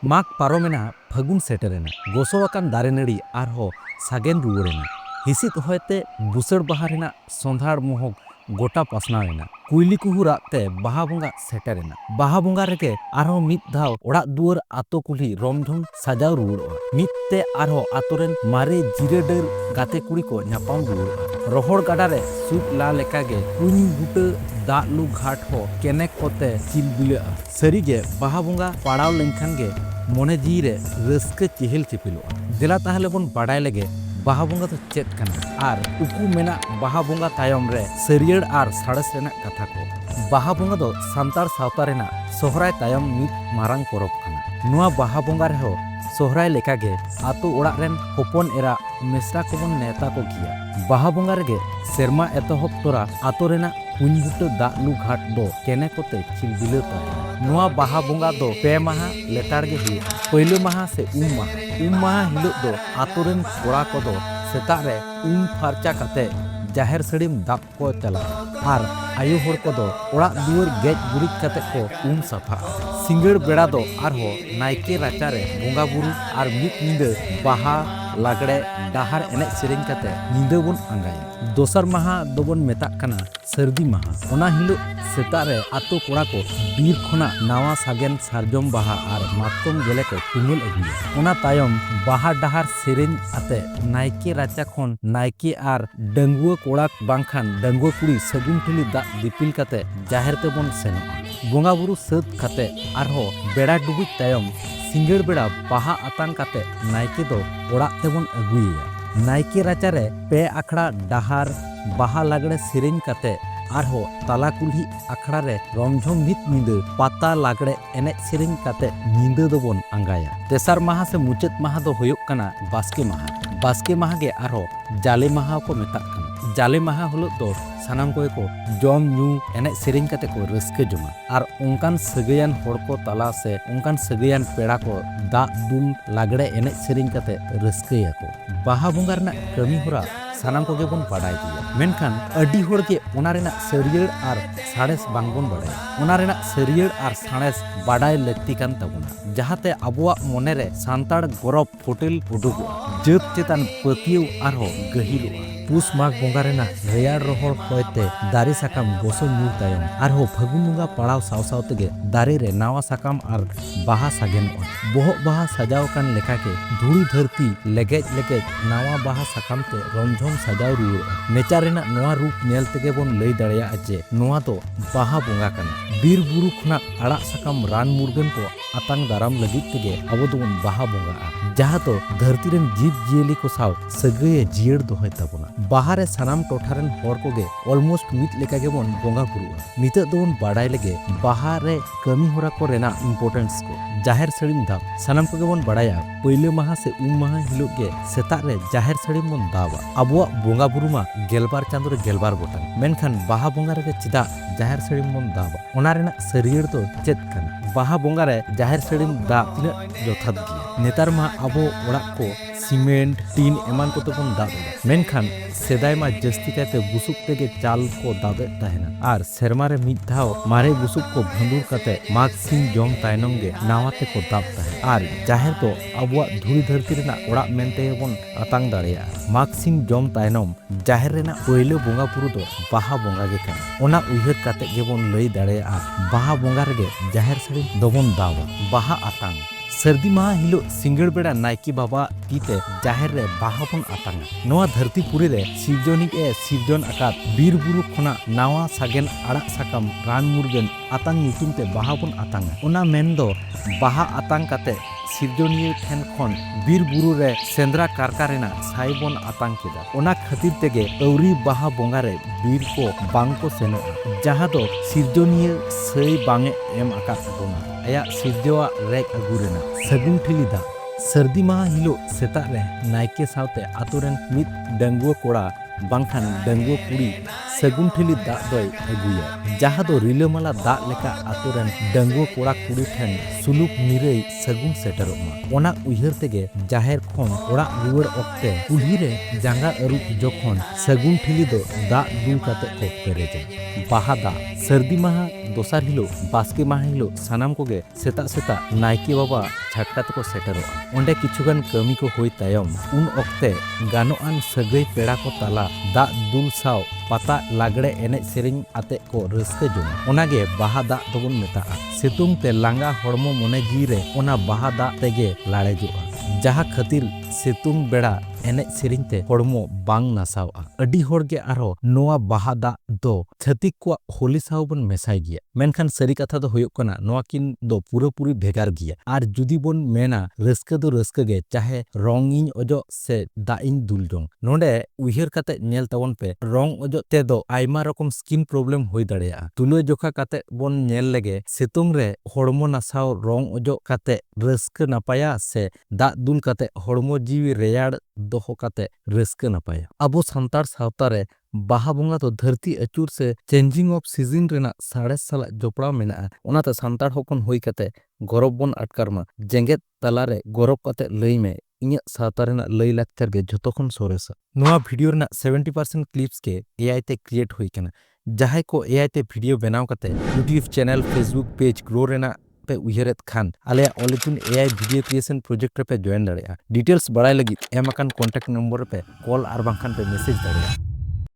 माघ पारोमेना फागुन सेटेरेना गोसोवाकान दारे नड़ी आरहो सागेन रुवारेना हिसिद होयते बुसड़ बाहा रेना सोंधाड़ मोहक गोटा पासनावेना कुइली कुहू रागते बाहा बोंगा सेटेरेना बाहा बोंगा रेगे आरहो मिद धाव ओड़ाग दुआर आतो कुल्ही रमझम साजाव रुवाड़ोआ मिदते आरहो आतोरेन मारे जिरे डर गाते कुड़ी को न्यापाम रुवाड़ोआ रोहड़ गाडारे सुद ला लेकागे कुनी बुटा दाग लु घाट हो केने कोते चिल बिलाआ सरीगे बाहा बोंगा पाड़ाव लेनखान गे मोने जीरे रस्के चेहल चिपिलोआ दिला ताहले बोन बाडाय लेगे बाहा बोंगा तो चेत कना आर उकू मेना बाहा बोंगा तायम रे सरियड़ आर साड़स रेना कथा को बाहा बोंगा दो सांतार सावता रेना सोहराय तायम मिद मारांग परब कना नुआ बाहा बोंगा रे हो सोहराय लेकागे आतो ओड़ाग रेन होपन एरा मेसरा कोबन नेता को किया बाहा बोंगा रेगे सेरमा एतहब तोरा आतो रेना कुंजुट दाग लु घाट दो केने कोते चिल बिलाता नुआ बाहा बोंगा दो पे माहा लेतार गे हुई पहले माहा से उम माहा हिलोग दो आतोरेन कोड़ा को दो सेता रे फारचा कते जाहेर सड़ीम दाब को चला आर आयु होड़ को दो ओड़ाग दुआर गेज गुरिज कते को साफा सिंगड़ बेड़ा दो आरहो नायके राचारे बोंगा बुरु आर मिद निंदे बाहा लागड़े डाहार एने सेरेंग कते निंदे बोन आंगाया दोसर माहा दोबन मेताक कना सर्दी माहा ओना हिलो सेता रे आतो कोड़ा को बीर खोना नावा सागेन सारजम बाहा आर मातकम गेले को तुमुल अगुया ओना तायम बाहा डाहार सेरेंग आते नायके राचा खन नायके आर डंगुआ कोड़ा बांखान डंगुआ कुड़ी सगुन ठिली दा दिपिल कते जाहेर ते बोन सेनो बोंगा बुरु सत कते आरहो बेड़ा डुबुज तायम सिंगड़ बेड़ा बाहा आतान कते नायके दो ओड़ाग तेबोन अगुया नायके राचारे पे आखड़ा डाहार बाहा लागड़े सेरेंग कते आरहो ताला कुल्ही आखड़ा रे रमझम मिद निंदे पाता लागड़े एने सेरेंग कते निंदे दोबोन आंगाया तेसार माहा से मुचाद माहा दो होयोग कना बास्के माहा गे आरहो जाले माहा को मेताक कना जाले माहा हलो दो सानाम को जम न्यू एने सेरेंग कते को रस्के जमा आर उनकान सगैयान होड़ को तला से उनकान सगैयान पेड़ा को दाग दुल लागड़े एने सेरेंग कते रस्केया को बाहा बोंगा रना कमी होरा सानाम को गे बोन बाडाय दिया मेनखान अडी होड़ के ओना रेना सरियड़ आर साड़ेस बांगबोन बाडाय ओना रेना सरियड़ आर साड़ेस बाडाय लक्ति कान ताबोना जहाते आबोआ मोने रे सांताड़ गौरव फोटेल उडुगोआ जत चेतान पतियौ आरहो गहिलोआ पुस माघ बोंगा रेना रेयाड़ रोहड़ होयते दारे साकाम गोसो न्यूर तायम आरहो फागुन बोंगा पड़ाव साव साव तेगे दारे रे नावा साकाम आर बाहा सागेनोआ बोहग बाहा सजाव कान लेखा के धूड़ी धरती लेगेज लेगेज नावा बाहा साकाम ते रमझम सजाव रुवाड़ोआ नेचार रेना नोआ रूप नेल तेगे बोन लई दाड़ेया जे नोआ दो बाहा बोंगा काना बीर बुरु खना आड़ा साकाम रान मुरगन को आतांग दाराम लगित तेगे अबो दोबोन बाहा बोंगा जहाँ तो धरती रेन जीव जियली को साव सगैये जियड़ दोहय ताबोना बाहा रे सानाम टोठारेन होड़ कोगे अलमोस्ट मिद लेका गे बोन बोंगा बुरुआ नितक दोबोन बाडाय लेगे बाहा रे कमी होरा को रेना इम्पोर्टेंस को जाहेर सड़ीम दाब सानाम को गे बोन बाडाया पहले माहा से माहा हिलोग गे सेता रे जाहेर सड़ीम बोन दाबा अबुआ बोंगा बुरुमा गेलबार चांदो रे गेलबार गोटान मेनखान बाहा बोंगा रे चिदा जाहेर सड़ीम बोन दाबा ओना रेना सरियड़ तो चेत कना बाहा बोंगा रे जाहेर सड़ीम दा तिना जथात गिया नेतार मा आबो ओड़ाग को सीमेंट टीन एमान को तो बोन दाब मेनखान सेदाय मा जस्ती कहते बुसुक तेगे चाल को दाबे तहना आर सेरमा रे मिद धाव मारे बुसुक को भंडूर कते माघ सिंह जम तायनम गे नावाते को दाब तहन आर जाहेर तो अबुआ धुरी धरती रेना ओड़ाग मेनते बोन आतांग दाड़ेया माघ सिंह जम तायनम जाहेर रेना पहले बोंगा पुरु दो बाहा बोंगा गे कना ओना उयहर कते गे बोन लई दाड़ेया बाहा बोंगा रेगे जाहेर सड़ी दोबोन दाबा बाहा आतांग सर्दी माहा हिलो सिंगड़ बेड़ा नायकी बाबा तीते जाहेर रे बाहा बोन आतांगा नोआ धरती पुरी रे सिरजोनिक ए सिरजन आकात बीर बुरु खना नावा सागेन आड़ाग साकाम रान मुरगन आतांग नितुम ते बाहा बोन आतांगा ओना मेन दो बाहा आतांग कते सिरजोनिय ठेन खन बीर बुरु रे सेंद्रा कारका रेना साई बोन आतांग केदा ओना खातिर तेगे अवरी बाहा बोंगा रे बीर को बांग को सेनोआ जहाँ दो सिरजोनिय सई बांगे एम आकात बोना आया सिरजोआ रेक अगु रेना सगुन ठिली दा सर्दी माहा हिलो सेता रे नायके सावते आतोरेन मिद डंगुआ कोड़ा बांखान डंगुआ कुड़ी सगुन ठिली दा दोय अगुया जहाँ दो रिलामाला दा लेका आतोरेन डंगुआ कोड़ा कुड़ी ठेन सुलुक निरई सगुन सेटरोमा ओना उयहर तेगे जाहेर खन ओड़ा रुवाड़ ओक्ते कुल्ही रे जांगा अरुप जखन सगुन ठिली दो दा दुल कते को पेरेजा बाहा दा सर्दी माहा दोसार हिलो बास्के माहा हिलो सानाम कोगे सेता सेता नायके बाबा ᱪᱷᱟᱴᱠᱟ ᱛᱮᱠᱚ ᱥᱮᱴᱮᱨᱚᱜᱼᱟ। ᱚᱸᱰᱮ ᱠᱤᱪᱷᱩᱜᱟᱱ ᱠᱟᱹᱢᱤ ᱠᱚ ᱦᱩᱭ ᱛᱟᱭᱚᱢ ᱩᱱ ᱚᱠᱛᱮ ᱜᱟᱱᱚᱜᱼᱟᱱ ᱥᱟᱹᱜᱟᱹᱭ ᱯᱮᱲᱟ ᱠᱚ ᱛᱟᱞᱟ ᱫᱟᱜ ᱫᱩᱞ ᱥᱟᱶ ᱯᱟᱛᱟ ᱞᱟᱜᱽᱲᱮ ᱮᱱᱮᱡ ᱥᱮᱨᱮᱧ ᱟᱛᱮᱜ ᱠᱚ ᱨᱟᱹᱥᱠᱟᱹ ᱡᱚᱝᱟ। ᱚᱱᱟᱜᱮ ᱵᱟᱦᱟ ᱫᱟᱜ ᱫᱚᱵᱚᱱ ᱢᱮᱛᱟᱜᱼᱟ। ᱥᱤᱛᱩᱝ ᱛᱮ ᱞᱟᱸᱜᱟ ᱦᱚᱲᱢᱚ ᱢᱚᱱᱮ ᱡᱤᱣᱤ ᱨᱮ ᱚᱱᱟ ᱵᱟᱦᱟ ᱫᱟᱜ ᱛᱮᱜᱮ ᱞᱟᱲᱮᱡᱚᱜᱼᱟ। ᱡᱟᱦᱟᱸ ᱠᱷᱟᱹᱛᱤᱨ ᱥᱤᱛᱩᱝ ᱵᱮᱲᱟ ᱮᱱᱮᱡ ᱥᱮᱨᱮᱧ te ᱦᱚᱲᱢᱚ ᱵᱟᱝ ᱱᱟᱥᱟᱣᱼᱟ। ᱟᱹᱰᱤ ᱦᱚᱲᱜᱮ ᱟᱨᱦᱚᱸ ᱱᱚᱣᱟ ᱵᱟᱦᱟ ᱫᱟᱜ ᱫᱚ ᱪᱷᱟᱹᱛᱤᱠ ᱠᱚᱣᱟᱜ ᱦᱳᱞᱤ ᱥᱟᱶ ᱵᱚᱱ ᱢᱮᱥᱟᱭ ᱜᱮᱭᱟ। ᱢᱮᱱᱠᱷᱟᱱ ᱥᱟᱹᱨᱤ ᱠᱟᱛᱷᱟ ᱫᱚ ᱦᱩᱭᱩᱜ ᱠᱟᱱᱟ ᱱᱚᱣᱟ ᱠᱤᱱ ᱫᱚ ᱯᱩᱨᱟᱹᱯᱩᱨᱤ ᱵᱷᱮᱜᱟᱨ ᱜᱮᱭᱟ। ᱟᱨ ᱡᱩᱫᱤ ᱵᱚᱱ ᱢᱮᱱᱟ ᱨᱟᱹᱥᱠᱟᱹ ᱫᱚ ᱨᱟᱹᱥᱠᱟᱹ ᱜᱮ ᱪᱟᱦᱮ ᱨᱚᱝ ᱤᱧ ᱚᱡᱚᱜ ᱥᱮ ᱫᱟᱜ ᱤᱧ ᱫᱩᱞ ᱡᱚᱝ। ᱱᱚᱰᱮ ᱩᱭᱦᱟᱹᱨ ᱠᱟᱛᱮ ᱧᱮᱞ ᱛᱟᱵᱚᱱ ᱯᱮ ᱨᱚᱝ ᱚᱡᱚᱜ ᱛᱮᱫᱚ ᱟᱭᱢᱟ ᱨᱚᱠᱚᱢ ᱥᱠᱤᱱ ᱯᱨᱚᱵᱞᱮᱢ ᱦᱩᱭ ᱫᱟᱲᱮᱭᱟᱜᱼᱟ। ᱛᱩᱞᱟᱹᱡᱚᱠᱷᱟ ᱠᱟᱛᱮ ᱵᱚᱱ ᱧᱮᱞ ᱞᱮᱜᱮ ᱥᱤᱛᱩᱝ ᱨᱮ ᱦᱚᱲᱢᱚ ᱱᱟᱥᱟᱣ ᱨᱚᱝ ᱚᱡᱚᱜ ᱠᱟᱛᱮ ᱨᱟᱹᱥᱠᱟᱹ ᱱᱟᱯᱟᱭᱟ ᱥᱮ ᱫᱟᱜ ᱫᱩᱞ ᱠᱟᱛᱮ ᱦᱚᱲᱢᱚ ᱡᱤᱣᱤ ᱨᱮᱭᱟᱲ ᱫᱚᱦᱚ ᱠᱟᱛᱮ ᱨᱟᱹᱥᱠᱟᱹ ᱱᱟᱯᱟᱭᱟ। ᱟᱵᱚ ᱥᱟᱱᱛᱟᱲ ᱥᱟᱶᱛᱟ ᱨᱮ ᱵᱟᱦᱟ ᱵᱚᱸᱜᱟ ᱫᱚ ᱫᱷᱟᱹᱨᱛᱤ ᱟᱹᱪᱩᱨ ᱥᱮ ᱪᱮᱧᱡᱤᱝ ᱚᱯ ᱥᱤᱡᱤᱱ ᱨᱮᱱᱟᱜ ᱥᱟᱬᱮᱥ ᱥᱟᱞᱟᱜ ᱡᱚᱯᱲᱟᱣ ᱢᱮᱱᱟᱜᱼᱟ। ᱚᱱᱟᱛᱮ ᱥᱟᱱᱛᱟᱲ ᱦᱚᱯᱚᱱ ᱦᱩᱭ ᱠᱟᱛᱮ ᱜᱚᱨᱚᱵ ᱵᱚᱱ ᱟᱴᱠᱟᱨ ᱢᱟ। ᱡᱮᱜᱮᱛ ᱛᱟᱞᱟᱨᱮ ᱜᱚᱨᱚᱵ ᱠᱟᱛᱮ ᱞᱟᱹᱭ ᱢᱮ ᱤᱧᱟᱹᱜ ᱥᱟᱶᱛᱟ ᱨᱮᱱᱟᱜ ᱞᱟᱹᱭ ᱞᱟᱠᱪᱟᱨ ᱜᱮ ᱡᱷᱚᱛᱚ ᱠᱷᱚᱱ ᱥᱚᱨᱮᱥᱟ। ᱱᱚᱣᱟ ᱵᱷᱤᱰᱤᱭᱳ ᱨᱮᱱᱟᱜ 70% ᱠᱞᱤᱯᱥ ᱜᱮ AI তে ᱠᱨᱤᱭᱮᱴ ᱦᱩᱭ ᱟᱠᱟᱱᱟ। ᱡᱟᱦᱟᱸᱭ ᱠᱚ AI তে ᱵᱷᱤᱰᱤᱭᱳ ᱵᱮᱱᱟᱣ ᱠᱟᱛᱮ ᱤউᱴᱤউᱵ ᱪᱮᱱᱮᱞ ᱯᱷᱮᱥᱵᱩᱠ ᱯᱮᱡ ᱜᱨᱳ ᱨᱮᱱᱟᱜ ᱯᱮ ᱩᱭᱦᱟᱹᱨᱮᱫ ᱠᱷᱟᱱ ᱟᱞᱮᱭᱟᱜ ᱚᱞ ᱤᱛᱩᱱ AI ᱵᱷᱤᱰᱤᱭᱳ ᱠᱨᱤᱭᱮᱥᱚᱱ ᱯᱨᱚᱡᱮक्ᱴ ᱨᱮᱯᱮ ᱡᱚᱭᱮᱱ ᱫᱟᱲᱮᱭᱟᱜᱼᱟ। ᱰᱤᱴᱮᱞᱥ ᱵᱟᱲᱟᱭ ᱞᱟᱹᱜᱤᱫ ᱮᱢ ᱟᱠᱟᱱ ᱠᱚᱱᱴᱟᱠᱴ ᱱᱚᱢᱵᱚᱨ ᱨᱮᱯᱮ ᱠᱚᱞ ᱟᱨ ᱵᱟᱝᱠᱷᱟᱱ ᱯᱮ ᱢᱮᱥᱮᱡ ᱫᱟᱲᱮᱭᱟᱜᱼᱟ।